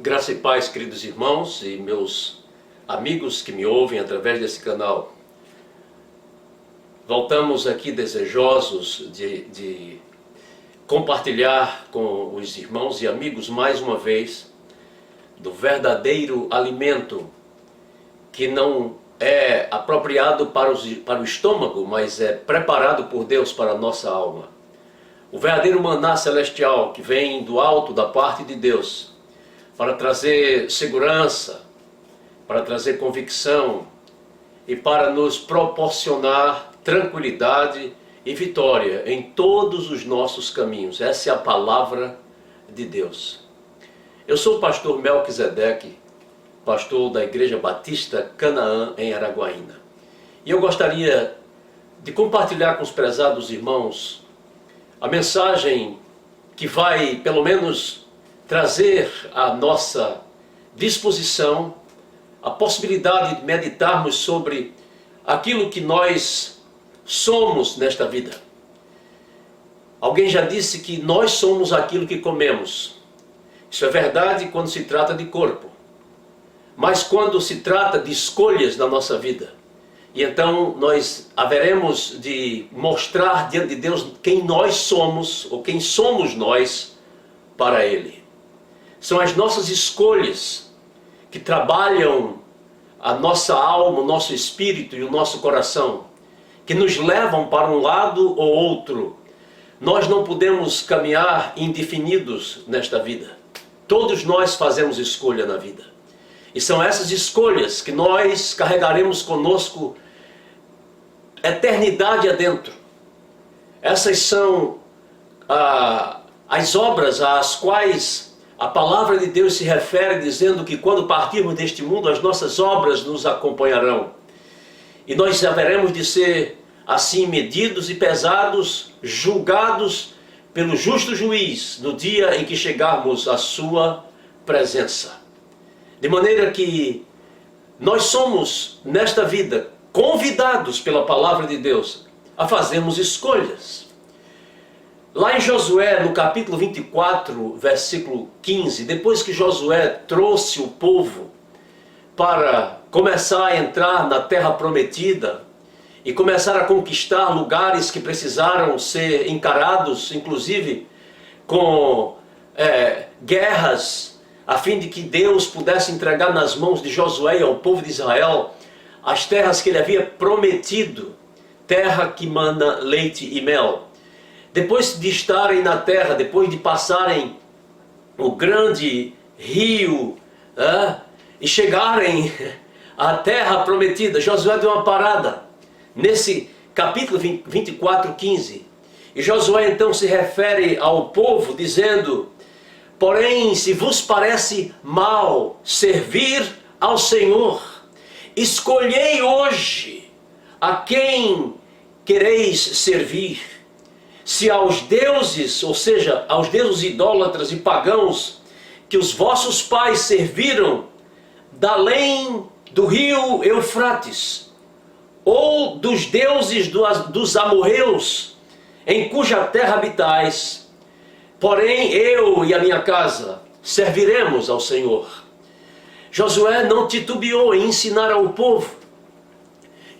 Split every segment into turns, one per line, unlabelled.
Graça e paz, queridos irmãos e meus amigos que me ouvem através desse canal. Voltamos aqui desejosos de compartilhar com os irmãos e amigos mais uma vez do verdadeiro alimento que não é apropriado para o estômago, mas é preparado por Deus para a nossa alma. O verdadeiro maná celestial que vem do alto, da parte de Deus, para trazer segurança, para trazer convicção e para nos proporcionar tranquilidade e vitória em todos os nossos caminhos. Essa é a palavra de Deus. Eu sou o pastor Melquisedeque, pastor da Igreja Batista Canaã em Araguaína. E eu gostaria de compartilhar com os prezados irmãos a mensagem que vai, pelo menos, trazer à nossa disposição a possibilidade de meditarmos sobre aquilo que nós somos nesta vida. Alguém já disse que nós somos aquilo que comemos. Isso é verdade quando se trata de corpo, mas quando se trata de escolhas na nossa vida, e então nós haveremos de mostrar diante de Deus quem nós somos, ou quem somos nós para Ele. São as nossas escolhas que trabalham a nossa alma, o nosso espírito e o nosso coração, que nos levam para um lado ou outro. Nós não podemos caminhar indefinidos nesta vida. Todos nós fazemos escolha na vida. E são essas escolhas que nós carregaremos conosco eternidade adentro. Essas são as obras às quais a palavra de Deus se refere, dizendo que quando partirmos deste mundo, as nossas obras nos acompanharão. E nós haveremos de ser assim medidos e pesados, julgados pelo justo juiz no dia em que chegarmos à sua presença. De maneira que nós somos, nesta vida, convidados pela palavra de Deus a fazermos escolhas. Lá em Josué, no capítulo 24, versículo 15, depois que Josué trouxe o povo para começar a entrar na terra prometida e começar a conquistar lugares que precisaram ser encarados, inclusive com guerras, a fim de que Deus pudesse entregar nas mãos de Josué e ao povo de Israel as terras que ele havia prometido, terra que mana leite e mel. Depois de estarem na terra, depois de passarem o grande rio e chegarem à terra prometida, Josué deu uma parada nesse capítulo 24, 15. E Josué então se refere ao povo dizendo: porém, se vos parece mal servir ao Senhor, escolhei hoje a quem quereis servir. Se aos deuses, ou seja, aos deuses idólatras e pagãos que os vossos pais serviram da além do rio Eufrates, ou dos deuses dos amorreus em cuja terra habitais, porém eu e a minha casa serviremos ao Senhor. Josué não titubeou em ensinar ao povo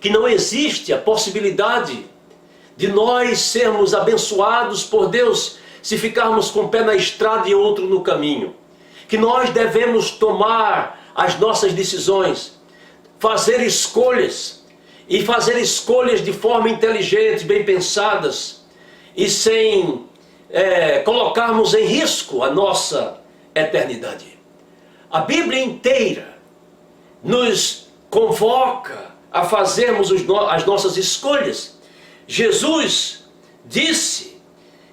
que não existe a possibilidade de nós sermos abençoados por Deus se ficarmos com um pé na estrada e outro no caminho. Que nós devemos tomar as nossas decisões, fazer escolhas, e fazer escolhas de forma inteligente, bem pensadas, e sem colocarmos em risco a nossa eternidade. A Bíblia inteira nos convoca a fazermos as nossas escolhas. Jesus disse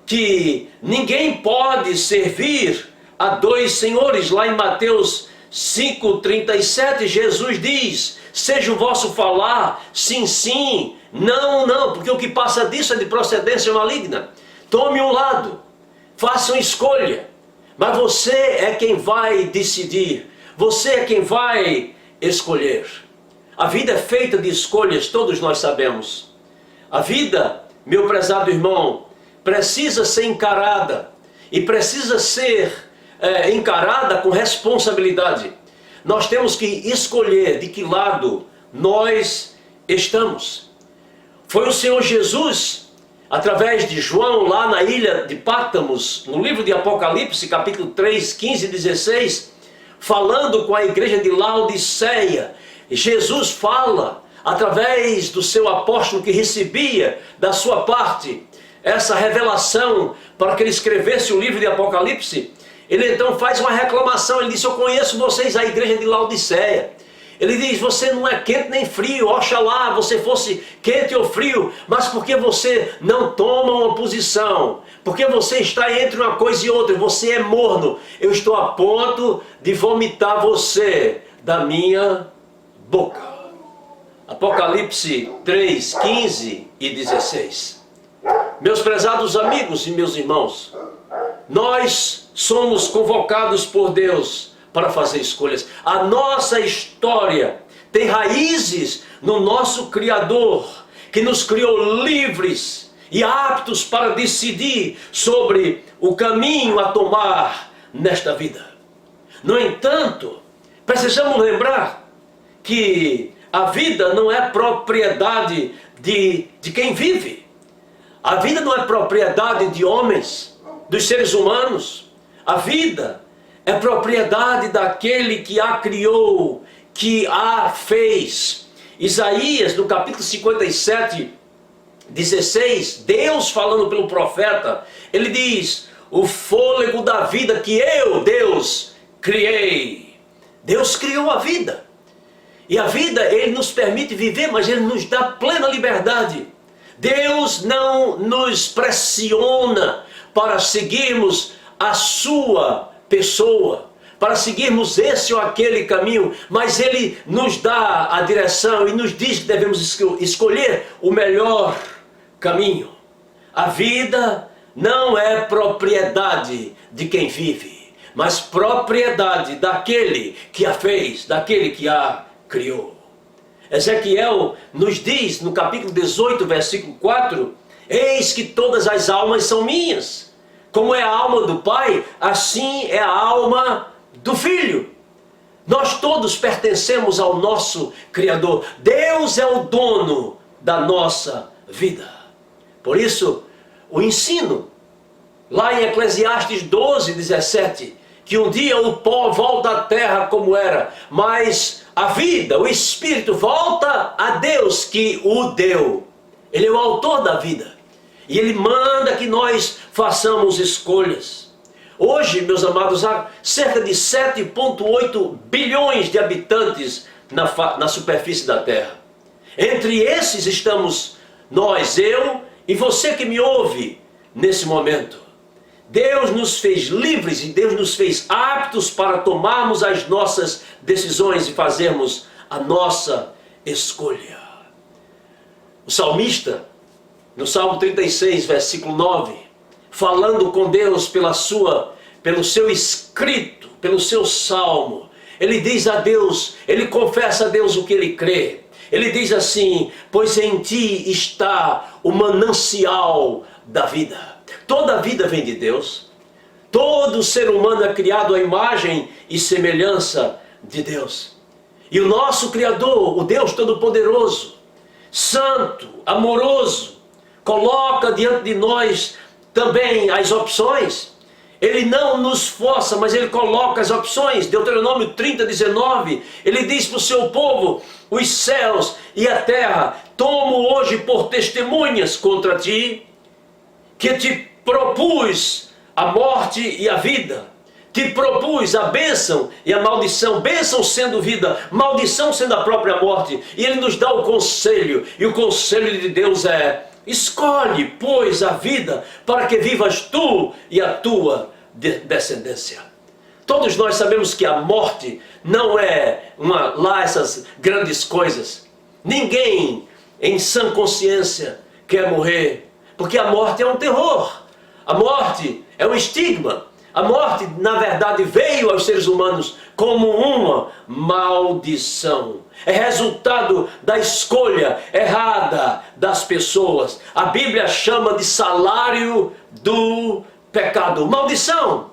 que ninguém pode servir a dois senhores. Lá em Mateus 5,37, Jesus diz: seja o vosso falar sim, sim, não, não, porque o que passa disso é de procedência maligna. Tome um lado, faça uma escolha, mas você é quem vai decidir, você é quem vai escolher. A vida é feita de escolhas, todos nós sabemos. A vida, meu prezado irmão, precisa ser encarada e precisa ser encarada com responsabilidade. Nós temos que escolher de que lado nós estamos. Foi o Senhor Jesus, através de João, lá na ilha de Pátmos, no livro de Apocalipse, capítulo 3, 15 e 16, falando com a igreja de Laodiceia. Jesus fala, através do seu apóstolo que recebia da sua parte essa revelação para que ele escrevesse o livro de Apocalipse. Ele então faz uma reclamação, ele diz: eu conheço vocês, a igreja de Laodiceia. Ele diz: você não é quente nem frio, oxalá você fosse quente ou frio, mas porque você não toma uma posição, porque você está entre uma coisa e outra, você é morno, eu estou a ponto de vomitar você da minha boca. Apocalipse 3, 15 e 16. Meus prezados amigos e meus irmãos, nós somos convocados por Deus para fazer escolhas. A nossa história tem raízes no nosso Criador, que nos criou livres e aptos para decidir sobre o caminho a tomar nesta vida. No entanto, precisamos lembrar que a vida não é propriedade de quem vive. A vida não é propriedade de homens, dos seres humanos. A vida é propriedade daquele que a criou, que a fez. Isaías, no capítulo 57, 16, Deus falando pelo profeta, ele diz: o fôlego da vida que eu, Deus, criei. Deus criou a vida. E a vida, Ele nos permite viver, mas Ele nos dá plena liberdade. Deus não nos pressiona para seguirmos a sua pessoa, para seguirmos esse ou aquele caminho, mas Ele nos dá a direção e nos diz que devemos escolher o melhor caminho. A vida não é propriedade de quem vive, mas propriedade daquele que a fez, daquele que a criou. Ezequiel nos diz no capítulo 18, versículo 4: eis que todas as almas são minhas. Como é a alma do Pai, assim é a alma do Filho. Nós todos pertencemos ao nosso Criador. Deus é o dono da nossa vida. Por isso, o ensino, lá em Eclesiastes 12, 17, que um dia o pó volta à terra como era, mas a vida, o Espírito volta a Deus que o deu. Ele é o autor da vida. E Ele manda que nós façamos escolhas. Hoje, meus amados, há cerca de 7,8 bilhões de habitantes na superfície da Terra. Entre esses estamos nós, eu e você que me ouve nesse momento. Deus nos fez livres e Deus nos fez aptos para tomarmos as nossas decisões e fazermos a nossa escolha. O salmista, no Salmo 36, versículo 9, falando com Deus pelo seu escrito, pelo seu salmo, ele diz a Deus, ele confessa a Deus o que ele crê. Ele diz assim: pois em ti está o manancial da vida. Toda a vida vem de Deus. Todo ser humano é criado à imagem e semelhança de Deus. E o nosso Criador, o Deus Todo-Poderoso, Santo, amoroso, coloca diante de nós também as opções. Ele não nos força, mas Ele coloca as opções. Deuteronômio 30, 19, Ele diz para o seu povo: os céus e a terra tomo hoje por testemunhas contra ti, que te propus a morte e a vida, te propus a bênção e a maldição, bênção sendo vida, maldição sendo a própria morte. E Ele nos dá o conselho, e o conselho de Deus é: escolhe, pois, a vida, para que vivas tu e a tua descendência. Todos nós sabemos que a morte não é lá essas grandes coisas. Ninguém em sã consciência quer morrer, porque a morte é um terror. A morte é um estigma. A morte, na verdade, veio aos seres humanos como uma maldição. É resultado da escolha errada das pessoas. A Bíblia chama de salário do pecado. Maldição.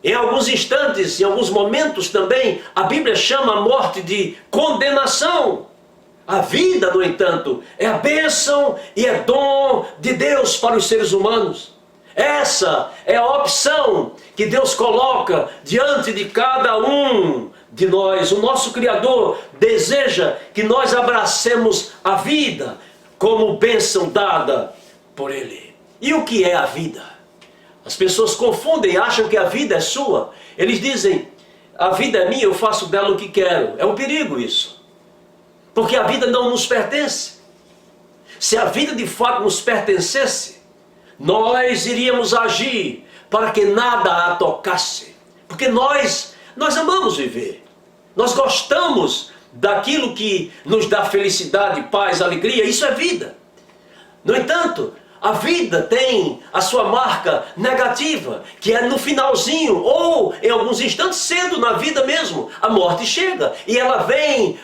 Em alguns instantes, em alguns momentos também, a Bíblia chama a morte de condenação. A vida, no entanto, é a bênção e é dom de Deus para os seres humanos. Essa é a opção que Deus coloca diante de cada um de nós. O nosso Criador deseja que nós abracemos a vida como bênção dada por Ele. E o que é a vida? As pessoas confundem e acham que a vida é sua. Eles dizem, a vida é minha, eu faço dela o que quero. É um perigo isso. Porque a vida não nos pertence. Se a vida de fato nos pertencesse, nós iríamos agir para que nada a tocasse. Porque nós amamos viver. Nós gostamos daquilo que nos dá felicidade, paz, alegria. Isso é vida. No entanto, a vida tem a sua marca negativa, que é no finalzinho, ou em alguns instantes cedo na vida mesmo, a morte chega. E ela vem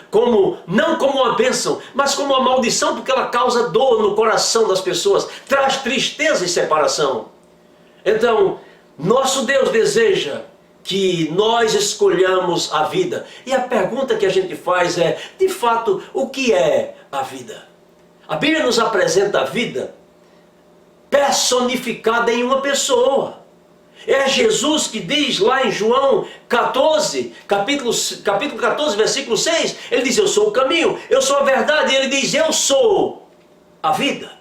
não como uma bênção, mas como uma maldição, porque ela causa dor no coração das pessoas, traz tristeza e separação. Então, nosso Deus deseja que nós escolhamos a vida. E a pergunta que a gente faz é, de fato, o que é a vida? A Bíblia nos apresenta a vida personificada em uma pessoa. É Jesus que diz lá em João 14, capítulo 14, versículo 6, ele diz, eu sou o caminho, eu sou a verdade, e ele diz, eu sou a vida.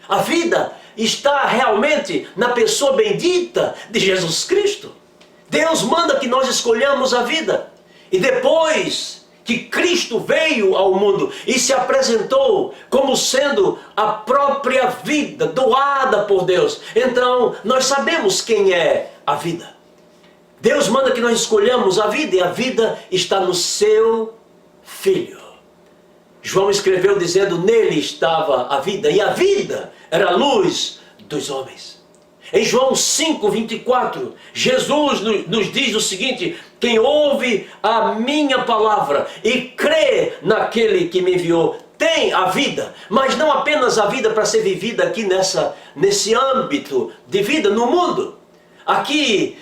A vida está realmente na pessoa bendita de Jesus Cristo. Deus manda que nós escolhamos a vida. E depois que Cristo veio ao mundo e se apresentou como sendo a própria vida doada por Deus, então nós sabemos quem é a vida. Deus manda que nós escolhamos a vida, e a vida está no seu Filho. João escreveu dizendo, nele estava a vida, e a vida era a luz dos homens. Em João 5:24, Jesus nos diz o seguinte, quem ouve a minha palavra e crê naquele que me enviou, tem a vida, mas não apenas a vida para ser vivida aqui nesse âmbito de vida no mundo. Aqui,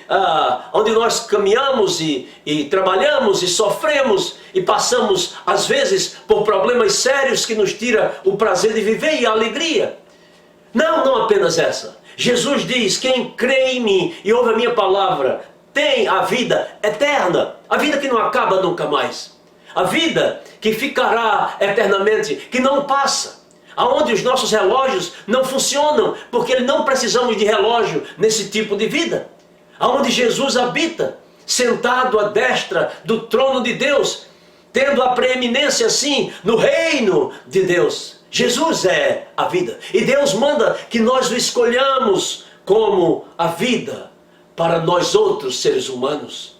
onde nós caminhamos e trabalhamos e sofremos e passamos, às vezes, por problemas sérios que nos tira o prazer de viver e a alegria. Não apenas essa. Jesus diz, quem crê em mim e ouve a minha palavra, tem a vida eterna. A vida que não acaba nunca mais. A vida que ficará eternamente, que não passa. Aonde os nossos relógios não funcionam, porque não precisamos de relógio nesse tipo de vida. Aonde Jesus habita, sentado à destra do trono de Deus, tendo a preeminência assim no reino de Deus. Jesus é a vida. E Deus manda que nós o escolhamos como a vida para nós outros seres humanos.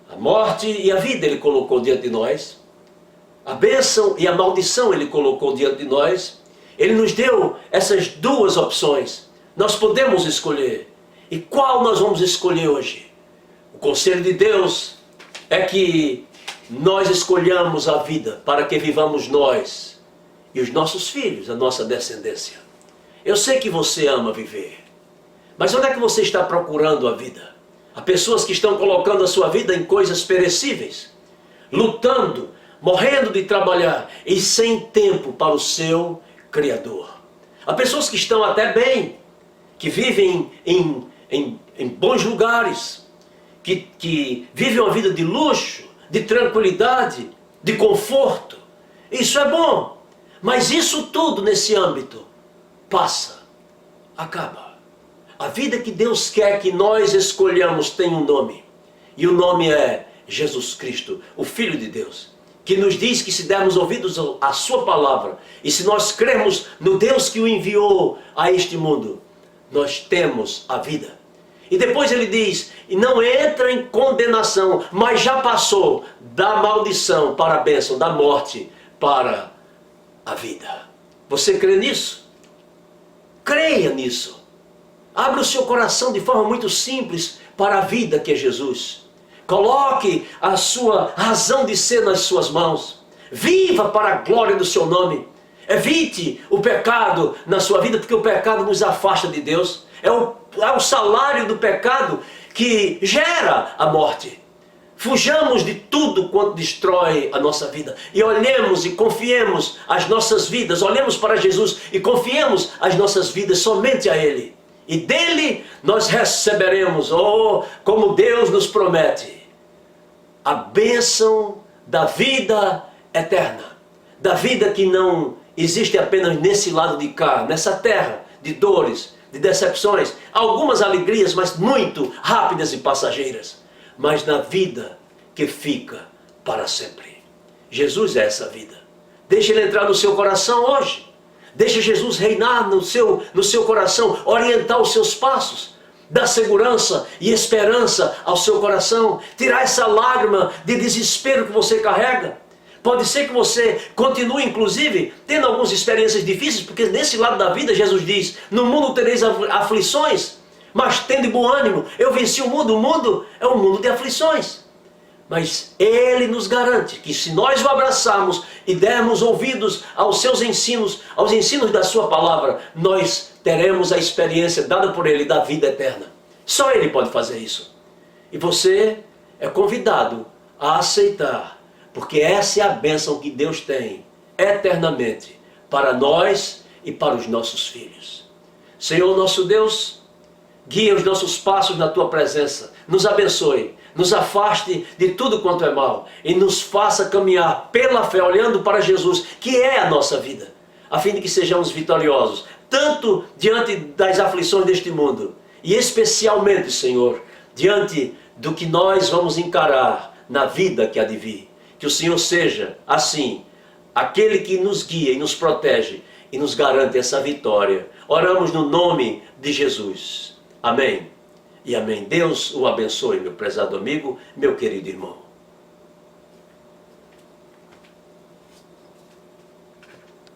A morte e a vida Ele colocou diante de nós. A bênção e a maldição Ele colocou diante de nós. Ele nos deu essas duas opções. Nós podemos escolher. E qual nós vamos escolher hoje? O conselho de Deus é que nós escolhamos a vida para que vivamos nós e os nossos filhos, a nossa descendência. Eu sei que você ama viver, mas onde é que você está procurando a vida? Há pessoas que estão colocando a sua vida em coisas perecíveis, lutando, morrendo de trabalhar e sem tempo para o seu Criador. Há pessoas que estão até bem, que vivem em bons lugares, que vivem uma vida de luxo, de tranquilidade, de conforto. Isso é bom. Mas isso tudo nesse âmbito passa, acaba. A vida que Deus quer que nós escolhamos tem um nome. E o nome é Jesus Cristo, o Filho de Deus. Que nos diz que se dermos ouvidos à sua palavra, e se nós crermos no Deus que o enviou a este mundo, nós temos a vida. E depois ele diz, e não entra em condenação, mas já passou da maldição para a bênção, da morte para a vida. Você crê nisso? Creia nisso. Abra o seu coração de forma muito simples para a vida que é Jesus. Coloque a sua razão de ser nas suas mãos. Viva para a glória do seu nome. Evite o pecado na sua vida, porque o pecado nos afasta de Deus. É o salário do pecado que gera a morte. Fujamos de tudo quanto destrói a nossa vida e olhemos e confiemos as nossas vidas, olhemos para Jesus e confiemos as nossas vidas somente a Ele. E dele nós receberemos, como Deus nos promete, a bênção da vida eterna, da vida que não existe apenas nesse lado de cá, nessa terra de dores, de decepções, algumas alegrias, mas muito rápidas e passageiras, mas na vida que fica para sempre. Jesus é essa vida. Deixe Ele entrar no seu coração hoje. Deixe Jesus reinar no seu coração, orientar os seus passos, dar segurança e esperança ao seu coração, tirar essa lágrima de desespero que você carrega. Pode ser que você continue, inclusive, tendo algumas experiências difíceis, porque nesse lado da vida Jesus diz, no mundo tereis aflições, mas tende bom ânimo, eu venci o mundo é um mundo de aflições. Mas Ele nos garante que se nós o abraçarmos e dermos ouvidos aos seus ensinos, aos ensinos da sua palavra, nós teremos a experiência dada por Ele da vida eterna. Só Ele pode fazer isso. E você é convidado a aceitar, porque essa é a bênção que Deus tem eternamente para nós e para os nossos filhos. Senhor nosso Deus, guia os nossos passos na Tua presença, nos abençoe, nos afaste de tudo quanto é mal e nos faça caminhar pela fé, olhando para Jesus, que é a nossa vida, a fim de que sejamos vitoriosos, tanto diante das aflições deste mundo e especialmente, Senhor, diante do que nós vamos encarar na vida que há de vir. Que o Senhor seja, assim, aquele que nos guia e nos protege e nos garante essa vitória. Oramos no nome de Jesus. Amém. E amém. Deus o abençoe, meu prezado amigo, meu querido irmão.